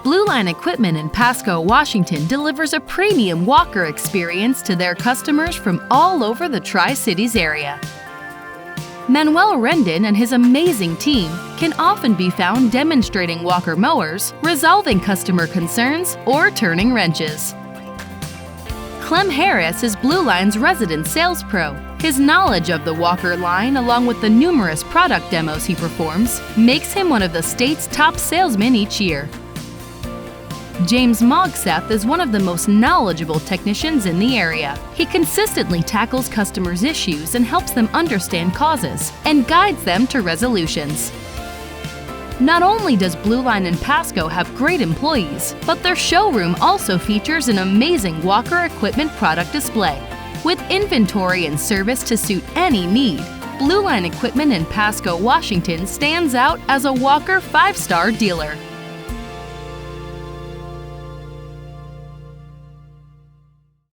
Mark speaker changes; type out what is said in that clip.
Speaker 1: Blueline Equipment in Pasco, Washington delivers a premium Walker experience to their customers from all over the Tri-Cities area. Manuel Rendon and his amazing team can often be found demonstrating Walker Mowers, resolving customer concerns, or turning wrenches. Clem Harris is Blueline's resident sales pro. His knowledge of the Walker line, along with the numerous product demos he performs, makes him one of the state's top salesmen each year. James Mogseth is one of the most knowledgeable technicians in the area. He consistently tackles customers' issues and helps them understand causes and guides them to resolutions. Not only does Blueline in Pasco have great employees, but their showroom also features an amazing Walker equipment product display. With inventory and service to suit any need, Blueline Equipment in Pasco, Washington stands out as a Walker 5-star dealer.